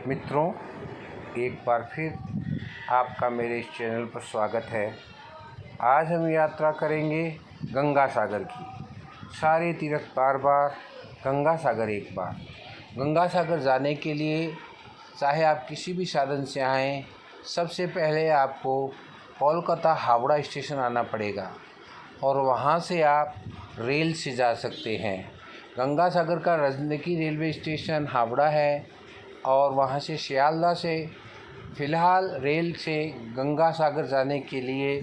मित्रों, एक बार फिर आपका मेरे इस चैनल पर स्वागत है। आज हम यात्रा करेंगे गंगा सागर की। सारे तीर्थ बार बार, गंगा सागर एक बार। गंगा सागर जाने के लिए चाहे आप किसी भी साधन से आएँ, सबसे पहले आपको कोलकाता हावड़ा स्टेशन आना पड़ेगा और वहाँ से आप रेल से जा सकते हैं। गंगा सागर का नज़दीकी रेलवे स्टेशन हावड़ा है और वहाँ से सियालदह से फ़िलहाल रेल से गंगा सागर जाने के लिए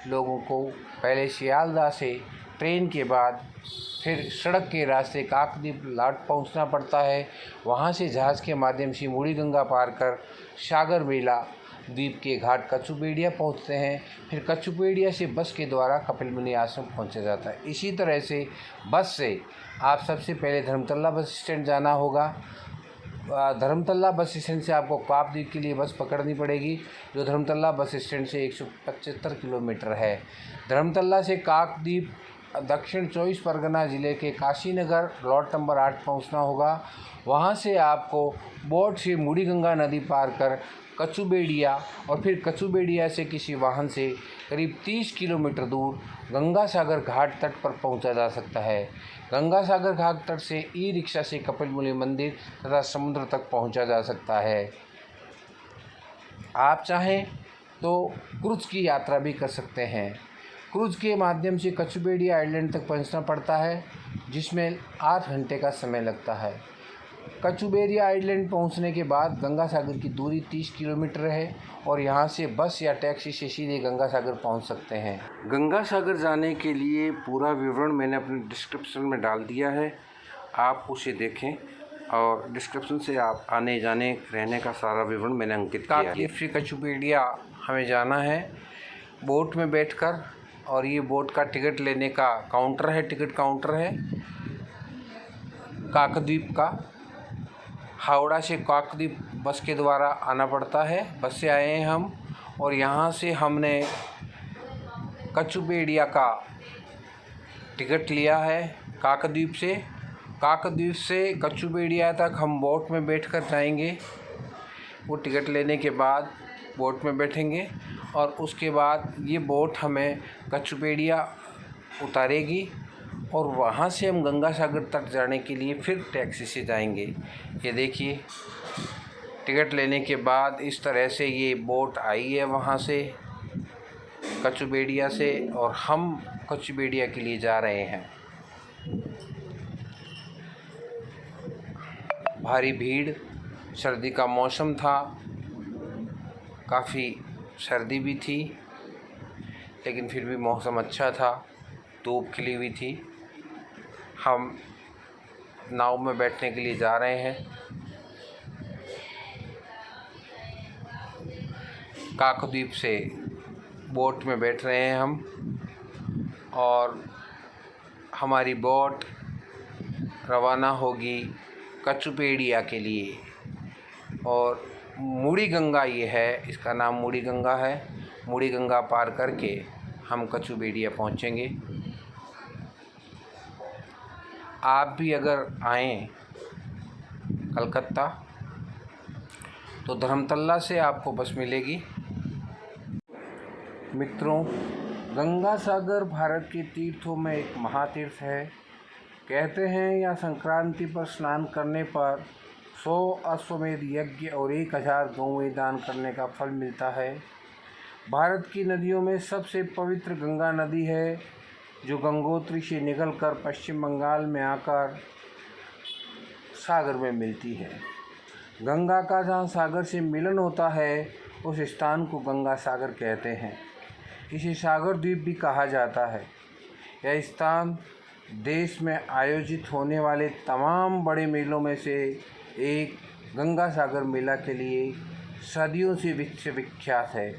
लोगों को पहले सियालदह से ट्रेन के बाद फिर सड़क के रास्ते काकद्वीप लाट पहुँचना पड़ता है। वहाँ से जहाज़ के माध्यम से मुड़ी गंगा पार कर सागर मेला द्वीप के घाट कछुपेड़िया पहुँचते हैं। फिर कछुपेड़िया से बस के द्वारा कपिल मुनि आश्रम पहुँचा जाता है। इसी तरह से बस से आप सबसे पहले धर्मतल्ला बस स्टैंड जाना होगा। धर्मतल्ला बस स्टैंड से आपको काकद्वीप के लिए बस पकड़नी पड़ेगी, जो धर्मतल्ला बस स्टैंड से 175 किलोमीटर है। धर्मतल्ला से काकद्वीप दक्षिण 24 परगना ज़िले के काशीनगर लॉट नंबर 8 पहुंचना होगा। वहां से आपको बोट से मुड़ी गंगा नदी पार कर कछुपेड़िया और फिर कछुपेड़िया से किसी वाहन से करीब 30 किलोमीटर दूर गंगा सागर घाट तट पर पहुंचा जा सकता है। गंगा सागर घाट तट से ई रिक्शा से कपिल मुनि मंदिर तथा समुद्र तक पहुंचा जा सकता है। आप चाहें तो क्रूज़ की यात्रा भी कर सकते हैं। क्रूज़ के माध्यम से कछुपेड़िया आइलैंड तक पहुंचना पड़ता है, जिसमें 8 घंटे का समय लगता है। कछुपेड़िया आइलैंड पहुंचने के बाद गंगा सागर की दूरी 30 किलोमीटर है और यहां से बस या टैक्सी से सीधे गंगा सागर पहुंच सकते हैं। गंगा सागर जाने के लिए पूरा विवरण मैंने अपने डिस्क्रिप्शन में डाल दिया है, आप उसे देखें और डिस्क्रिप्शन से आप आने जाने रहने का सारा विवरण मैंने अंकित किया है। काकद्वीप से कछुपेड़िया हमें जाना है बोट में बैठकर, और ये बोट का टिकट लेने का काउंटर है, टिकट काउंटर है काकद्वीप का। हावड़ा से काकद्वीप बस के द्वारा आना पड़ता है। बस से आए हैं हम और यहाँ से हमने कछुपेड़िया का टिकट लिया है काकद्वीप से। काकद्वीप से कछुपेड़िया तक हम बोट में बैठकर जाएंगे। वो टिकट लेने के बाद बोट में बैठेंगे और उसके बाद ये बोट हमें कछुपेड़िया उतारेगी और वहाँ से हम गंगा सागर तक जाने के लिए फिर टैक्सी से जाएंगे। ये देखिए, टिकट लेने के बाद इस तरह से ये बोट आई है वहाँ से कछुपेड़िया से, और हम कछुपेड़िया के लिए जा रहे हैं। भारी भीड़, सर्दी का मौसम था, काफ़ी सर्दी भी थी, लेकिन फिर भी मौसम अच्छा था, धूप खिली हुई थी। हम नाव में बैठने के लिए जा रहे हैं। काकद्वीप से बोट में बैठ रहे हैं हम और हमारी बोट रवाना होगी कछुपेड़िया के लिए। और मुड़ी गंगा ये है, इसका नाम मुड़ी गंगा है। मुड़ी गंगा पार करके हम कछुपेड़िया पहुँचेंगे। आप भी अगर आएँ कलकत्ता तो धर्मतल्ला से आपको बस मिलेगी। मित्रों, गंगा सागर भारत के तीर्थों में एक महातीर्थ है। कहते हैं यहाँ संक्रांति पर स्नान करने पर 100 अश्वमेध यज्ञ और 1000 गौवें दान करने का फल मिलता है। भारत की नदियों में सबसे पवित्र गंगा नदी है, जो गंगोत्री से निकलकर पश्चिम बंगाल में आकर सागर में मिलती है। गंगा का जहाँ सागर से मिलन होता है, उस स्थान को गंगा सागर कहते हैं। इसे सागर द्वीप भी कहा जाता है। यह स्थान देश में आयोजित होने वाले तमाम बड़े मेलों में से एक गंगा सागर मेला के लिए सदियों से विख्यात है।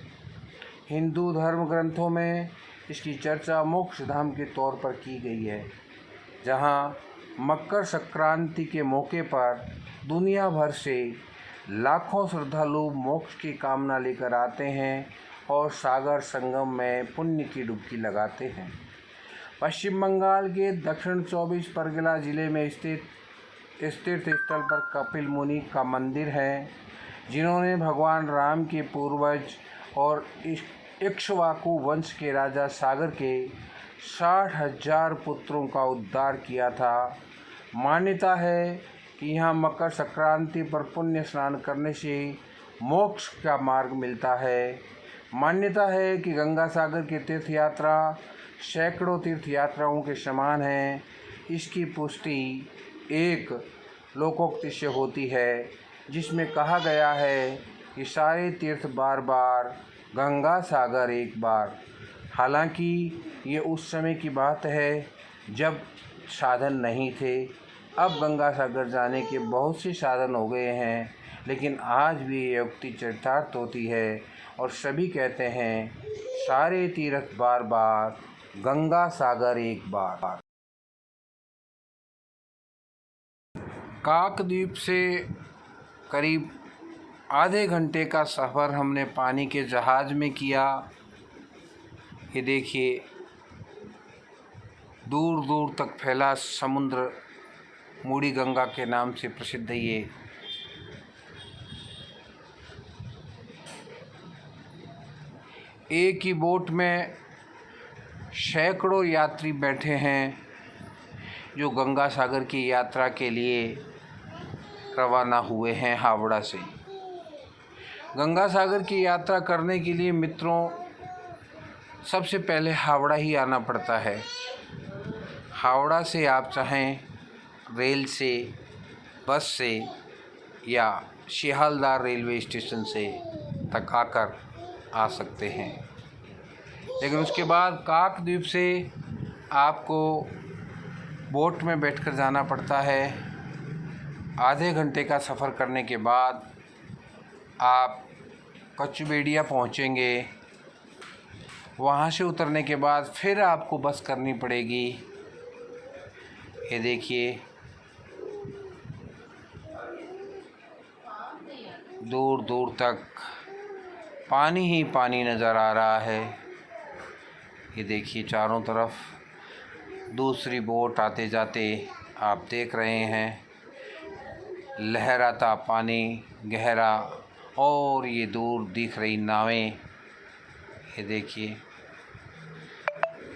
हिंदू धर्म ग्रंथों में इसकी चर्चा मोक्ष धाम के तौर पर की गई है, जहां मकर संक्रांति के मौके पर दुनिया भर से लाखों श्रद्धालु मोक्ष की कामना लेकर आते हैं और सागर संगम में पुण्य की डुबकी लगाते हैं। पश्चिम बंगाल के दक्षिण 24 परगना जिले में स्थित इस तीर्थ स्थल पर कपिल मुनि का मंदिर है। जिन्होंने भगवान राम के पूर्वज और इक्ष्वाकु वंश के राजा सागर के 60,000 पुत्रों का उद्धार किया था। मान्यता है कि यहाँ मकर संक्रांति पर पुण्य स्नान करने से मोक्ष का मार्ग मिलता है। मान्यता है कि गंगा सागर की तीर्थ यात्रा सैकड़ों तीर्थ यात्राओं के समान है। इसकी पुष्टि एक लोकोक्ति से होती है, जिसमें कहा गया है कि सारे तीर्थ बार बार, गंगा सागर एक बार। हालांकि ये उस समय की बात है जब साधन नहीं थे। अब गंगा सागर जाने के बहुत से साधन हो गए हैं, लेकिन आज भी ये उक्ति चरितार्थ होती है और सभी कहते हैं, सारे तीर्थ बार बार, गंगा सागर एक बार। काकद्वीप से करीब आधे घंटे का सफ़र हमने पानी के जहाज़ में किया। ये देखिए, दूर दूर तक फैला समुद्र मूड़ी गंगा के नाम से प्रसिद्ध है ये। एक ही बोट में सैकड़ों यात्री बैठे हैं जो गंगा सागर की यात्रा के लिए रवाना हुए हैं हावड़ा से। गंगा सागर की यात्रा करने के लिए मित्रों सबसे पहले हावड़ा ही आना पड़ता है। हावड़ा से आप चाहें रेल से, बस से या सियालदाह रेलवे स्टेशन से तक आकर आ सकते हैं। लेकिन उसके बाद काकद्वीप से आपको बोट में बैठकर जाना पड़ता है। आधे घंटे का सफ़र करने के बाद आप कचुबेड़िया पहुंचेंगे। वहां से उतरने के बाद फिर आपको बस करनी पड़ेगी। ये देखिए, दूर दूर तक पानी ही पानी नज़र आ रहा है। ये देखिए, चारों तरफ दूसरी बोट आते जाते आप देख रहे हैं। लहराता पानी गहरा और ये दूर दिख रही नावें। ये देखिए,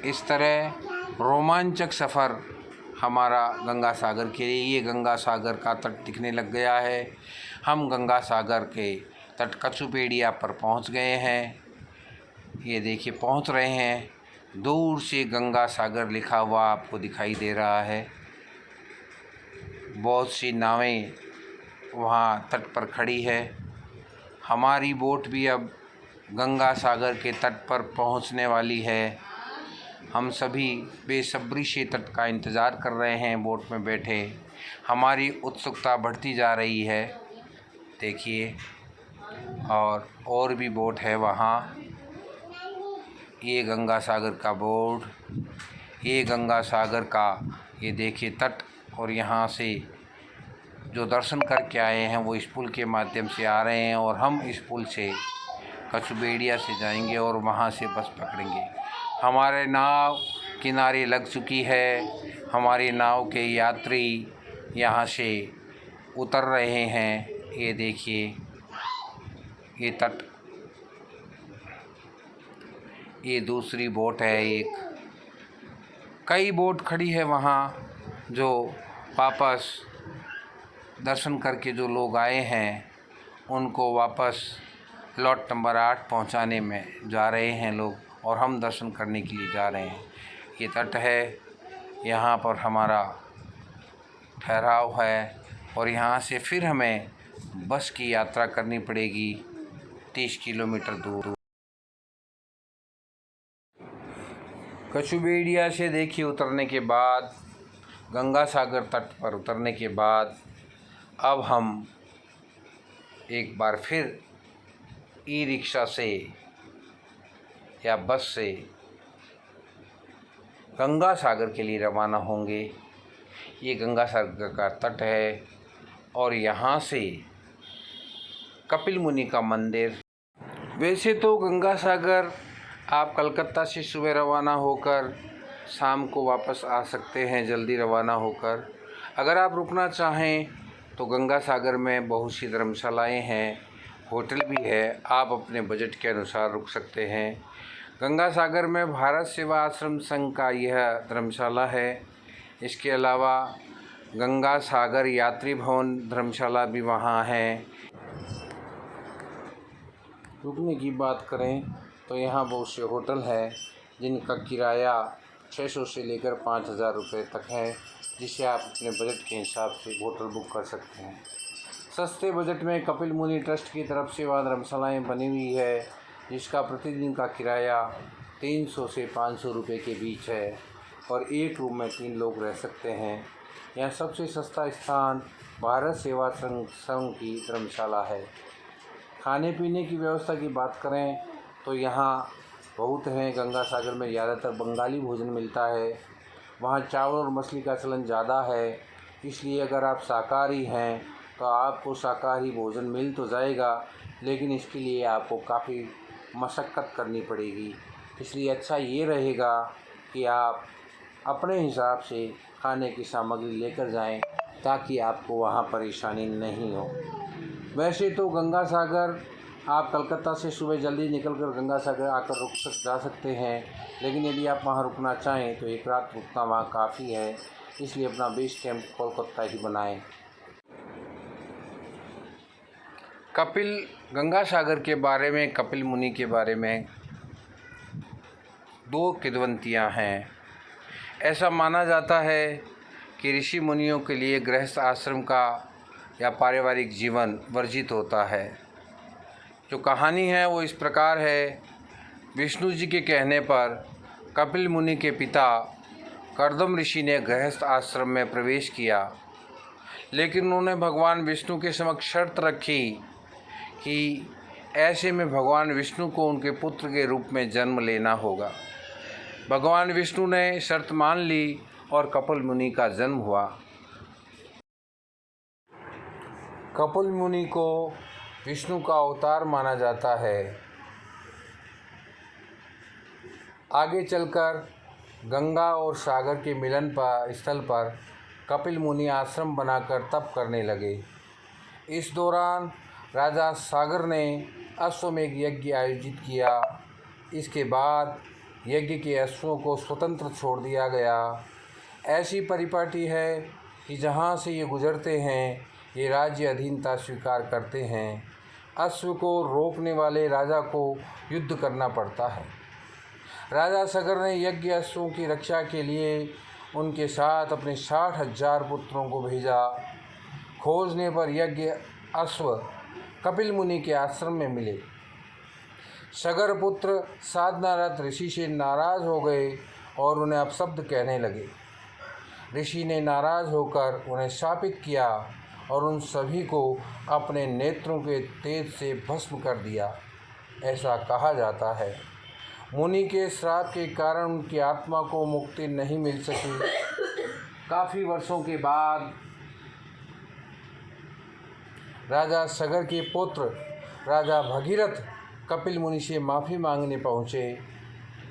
इस तरह रोमांचक सफ़र हमारा गंगा सागर के लिए। ये गंगा सागर का तट दिखने लग गया है। हम गंगा सागर के तट कचुपेड़िया पर पहुंच गए हैं। ये देखिए, पहुंच रहे हैं। दूर से गंगा सागर लिखा हुआ आपको दिखाई दे रहा है। बहुत सी नावें वहाँ तट पर खड़ी है। हमारी बोट भी अब गंगा सागर के तट पर पहुँचने वाली है। हम सभी बेसब्री से तट का इंतज़ार कर रहे हैं बोट में बैठे। हमारी उत्सुकता बढ़ती जा रही है। देखिए, और भी बोट है वहाँ। ये गंगा सागर का बोर्ड, ये गंगा सागर का ये देखिए तट। और यहाँ से जो दर्शन करके आए हैं वो इस पुल के माध्यम से आ रहे हैं और हम इस पुल से कचुबेड़िया से जाएंगे और वहाँ से बस पकड़ेंगे। हमारे नाव किनारे लग चुकी है। हमारी नाव के यात्री यहाँ से उतर रहे हैं। ये देखिए, ये तट, ये दूसरी बोट है। एक कई बोट खड़ी है वहाँ, जो वापस दर्शन करके जो लोग आए हैं उनको वापस लॉट नंबर 8 पहुँचाने में जा रहे हैं लोग, और हम दर्शन करने के लिए जा रहे हैं। ये तट है, यहाँ पर हमारा ठहराव है और यहाँ से फिर हमें बस की यात्रा करनी पड़ेगी 30 किलोमीटर दूर। कचुबेड़िया से देखिए उतरने के बाद, गंगा सागर तट पर उतरने के बाद अब हम एक बार फिर ई रिक्शा से या बस से गंगा सागर के लिए रवाना होंगे। ये गंगा सागर का तट है और यहाँ से कपिल मुनि का मंदिर। वैसे तो गंगा सागर आप कलकत्ता से सुबह रवाना होकर शाम को वापस आ सकते हैं, जल्दी रवाना होकर। अगर आप रुकना चाहें तो गंगा सागर में बहुत सी धर्मशालाएँ हैं होटल भी है, आप अपने बजट के अनुसार रुक सकते हैं। गंगा सागर में भारत सेवा आश्रम संघ का यह धर्मशाला है। इसके अलावा गंगा सागर यात्री भवन धर्मशाला भी वहाँ है। रुकने की बात करें तो यहाँ बहुत से होटल है जिनका किराया 600 से लेकर 5000 रुपये तक है, जिससे आप अपने बजट के हिसाब से होटल बुक कर सकते हैं। सस्ते बजट में कपिल मुनि ट्रस्ट की तरफ से वहाँ धर्मशालाएँ बनी हुई है, जिसका प्रतिदिन का किराया 300 से 500 रुपये के बीच है और एक रूम में 3 लोग रह सकते हैं। यहाँ सबसे सस्ता स्थान भारत सेवा संघ की धर्मशाला है। खाने पीने की व्यवस्था की बात करें तो यहाँ बहुत हैं। गंगा सागर में ज़्यादातर बंगाली भोजन मिलता है। वहाँ चावल और मछली का चलन ज़्यादा है, इसलिए अगर आप शाकाहारी हैं तो आपको शाकाहारी भोजन मिल तो जाएगा, लेकिन इसके लिए आपको काफ़ी मशक्क़त करनी पड़ेगी। इसलिए अच्छा ये रहेगा कि आप अपने हिसाब से खाने की सामग्री लेकर जाएं, ताकि आपको वहाँ परेशानी नहीं हो। वैसे तो गंगा सागर आप कलकत्ता से सुबह जल्दी निकलकर गंगा सागर आकर जा सकते हैं, लेकिन यदि आप वहाँ रुकना चाहें तो एक रात रुकना वहाँ काफ़ी है, इसलिए अपना बेस कैंप कोलकाता ही बनाएं। गंगा सागर के बारे में, कपिल मुनि के बारे में 2 किंवदंतियाँ हैं। ऐसा माना जाता है कि ऋषि मुनियों के लिए गृहस्थ आश्रम का या पारिवारिक जीवन वर्जित होता है। जो कहानी है वो इस प्रकार है। विष्णु जी के कहने पर कपिल मुनि के पिता कर्दम ऋषि ने गृहस्थ आश्रम में प्रवेश किया, लेकिन उन्होंने भगवान विष्णु के समक्ष शर्त रखी कि ऐसे में भगवान विष्णु को उनके पुत्र के रूप में जन्म लेना होगा। भगवान विष्णु ने शर्त मान ली और कपिल मुनि का जन्म हुआ। कपिल मुनि को विष्णु का अवतार माना जाता है। आगे चलकर गंगा और सागर के मिलन स्थल पर कपिल मुनि आश्रम बनाकर तप करने लगे। इस दौरान राजा सागर ने अश्वमेध यज्ञ आयोजित किया। इसके बाद यज्ञ के अश्वों को स्वतंत्र छोड़ दिया गया। ऐसी परिपाटी है कि जहाँ से ये गुजरते हैं ये राज्य अधीनता स्वीकार करते हैं। अश्व को रोकने वाले राजा को युद्ध करना पड़ता है। राजा सागर ने यज्ञ अश्वों की रक्षा के लिए उनके साथ अपने 60,000 पुत्रों को भेजा। खोजने पर यज्ञ अश्व कपिल मुनि के आश्रम में मिले। सागर पुत्र साधनारत ऋषि से नाराज़ हो गए और उन्हें अपशब्द कहने लगे। ऋषि ने नाराज़ होकर उन्हें शापित किया और उन सभी को अपने नेत्रों के तेज से भस्म कर दिया। ऐसा कहा जाता है मुनि के श्राप के कारण उनकी आत्मा को मुक्ति नहीं मिल सकी। काफ़ी वर्षों के बाद राजा सागर के पुत्र राजा भगीरथ कपिल मुनि से माफ़ी मांगने पहुँचे।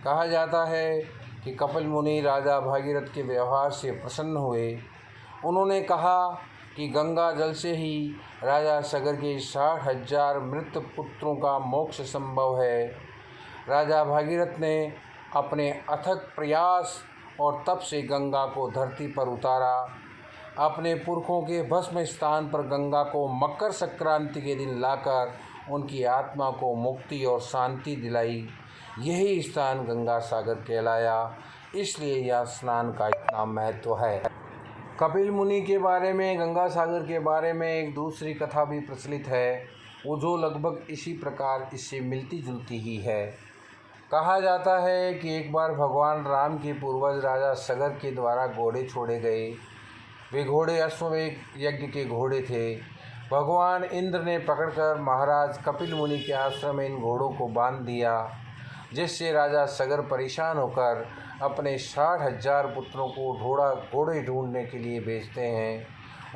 कहा जाता है कि कपिल मुनि राजा भगीरथ के व्यवहार से प्रसन्न हुए। उन्होंने कहा कि गंगा जल से ही राजा सागर के 60,000 मृत पुत्रों का मोक्ष संभव है। राजा भागीरथ ने अपने अथक प्रयास और तप से गंगा को धरती पर उतारा। अपने पुरखों के भस्म स्थान पर गंगा को मकर संक्रांति के दिन लाकर उनकी आत्मा को मुक्ति और शांति दिलाई। यही स्थान गंगा सागर कहलाया, इसलिए यह स्नान का इतना महत्व है। कपिल मुनि के बारे में, गंगा सागर के बारे में एक दूसरी कथा भी प्रचलित है, वो जो लगभग इसी प्रकार इससे मिलती जुलती ही है। कहा जाता है कि एक बार भगवान राम के पूर्वज राजा सागर के द्वारा घोड़े छोड़े गए। वे घोड़े अश्वमेध यज्ञ के घोड़े थे। भगवान इंद्र ने पकड़कर महाराज कपिल मुनि के आश्रम में इन घोड़ों को बांध दिया, जिससे राजा सागर परेशान होकर अपने 60,000 पुत्रों को घोड़े ढूंढने के लिए भेजते हैं।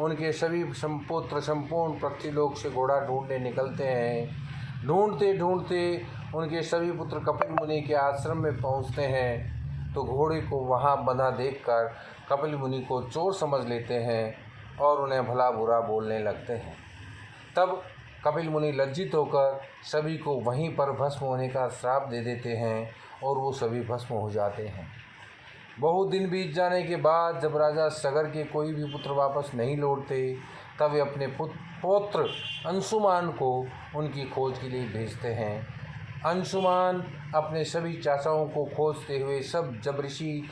उनके सभी पुत्र संपूर्ण पृथ्वीलोक से घोड़ा ढूंढने निकलते हैं। ढूंढते ढूंढते उनके सभी पुत्र कपिल मुनि के आश्रम में पहुंचते हैं तो घोड़े को वहां बंधा देखकर कपिल मुनि को चोर समझ लेते हैं और उन्हें भला बुरा बोलने लगते हैं। तब कपिल मुनि लज्जित होकर सभी को वहीं पर भस्म होने का श्राप दे देते हैं और वो सभी भस्म हो जाते हैं। बहुत दिन बीत जाने के बाद जब राजा सगर के कोई भी पुत्र वापस नहीं लौटते, तब वे अपने पौत्र अंशुमान को उनकी खोज के लिए भेजते हैं। अंशुमान अपने सभी चाचाओं को खोजते हुए जब ऋषि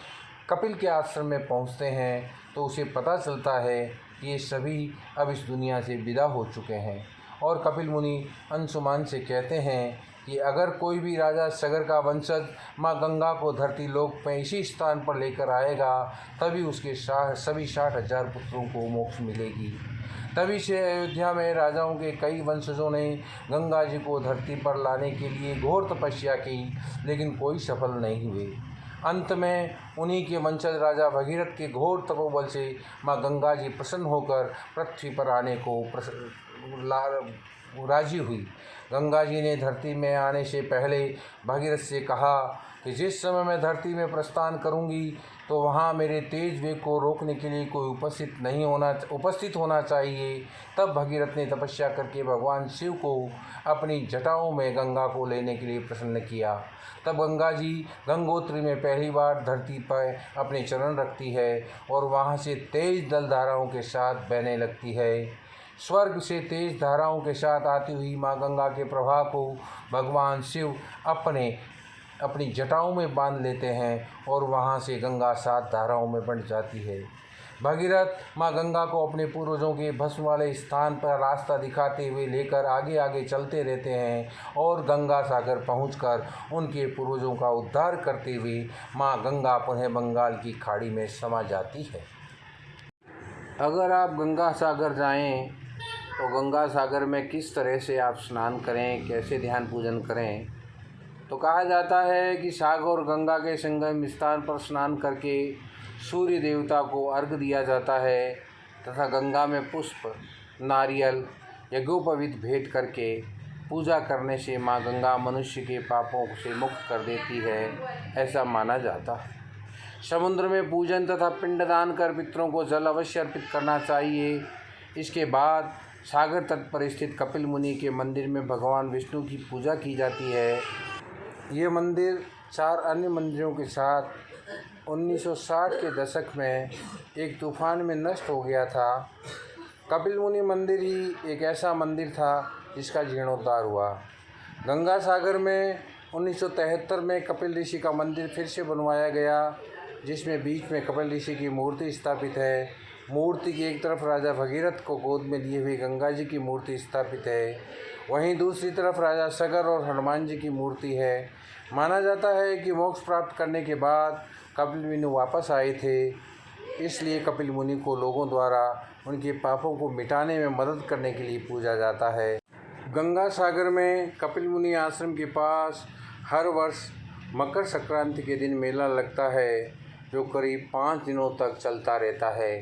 कपिल के आश्रम में पहुंचते हैं तो उसे पता चलता है कि ये सभी अब इस दुनिया से विदा हो चुके हैं। और कपिल मुनि अंशुमान से कहते हैं कि अगर कोई भी राजा सगर का वंशज माँ गंगा को धरती लोक में इसी स्थान पर लेकर आएगा, तभी उसके सभी 60,000 पुत्रों को मोक्ष मिलेगी। तभी से अयोध्या में राजाओं के कई वंशजों ने गंगा जी को धरती पर लाने के लिए घोर तपस्या की, लेकिन कोई सफल नहीं हुए। अंत में उन्हीं के वंशज राजा भगीरथ के घोर तपोबल से माँ गंगा जी प्रसन्न होकर पृथ्वी पर आने को राजी हुई। गंगा जी ने धरती में आने से पहले भगीरथ से कहा कि जिस समय मैं धरती में प्रस्थान करूंगी तो वहाँ मेरे तेज वेग को रोकने के लिए कोई उपस्थित होना चाहिए। तब भगीरथ ने तपस्या करके भगवान शिव को अपनी जटाओं में गंगा को लेने के लिए प्रसन्न किया। तब गंगा जी गंगोत्री में पहली बार धरती पर अपने चरण रखती है और वहाँ से तेज जलधाराओं के साथ बहने लगती है। स्वर्ग से तेज धाराओं के साथ आती हुई माँ गंगा के प्रवाह को भगवान शिव अपनी जटाओं में बांध लेते हैं और वहाँ से गंगा 7 धाराओं में बंट जाती है। भगीरथ माँ गंगा को अपने पूर्वजों के भस्म वाले स्थान पर रास्ता दिखाते हुए लेकर आगे आगे चलते रहते हैं और गंगा सागर पहुंचकर उनके पूर्वजों का उद्धार करते हुए माँ गंगा पुनः बंगाल की खाड़ी में समा जाती है। अगर आप गंगा सागर जाएं तो गंगा सागर में किस तरह से आप स्नान करें, कैसे ध्यान पूजन करें, तो कहा जाता है कि सागर और गंगा के संगम स्थान पर स्नान करके सूर्य देवता को अर्घ्य दिया जाता है तथा गंगा में पुष्प, नारियल, यज्ञोपवीत भेंट करके पूजा करने से माँ गंगा मनुष्य के पापों से मुक्त कर देती है, ऐसा माना जाता है। समुद्र में पूजन तथा पिंडदान कर पितरों को जल अवश्य अर्पित करना चाहिए। इसके बाद सागर तट पर स्थित कपिल मुनि के मंदिर में भगवान विष्णु की पूजा की जाती है। ये मंदिर 4 अन्य मंदिरों के साथ 1960 के दशक में एक तूफान में नष्ट हो गया था। कपिल मुनि मंदिर ही एक ऐसा मंदिर था जिसका जीर्णोद्धार हुआ। गंगा सागर में 1973 में कपिल ऋषि का मंदिर फिर से बनवाया गया, जिसमें बीच में कपिल ऋषि की मूर्ति स्थापित है। मूर्ति की एक तरफ राजा भगीरथ को गोद में लिए हुए गंगा जी की मूर्ति स्थापित है, वहीं दूसरी तरफ राजा सगर और हनुमान जी की मूर्ति है। माना जाता है कि मोक्ष प्राप्त करने के बाद कपिल मुनि वापस आए थे, इसलिए कपिल मुनि को लोगों द्वारा उनके पापों को मिटाने में मदद करने के लिए पूजा जाता है। गंगा सागर में कपिल मुनि आश्रम के पास हर वर्ष मकर संक्रांति के दिन मेला लगता है, जो करीब 5 दिनों तक चलता रहता है।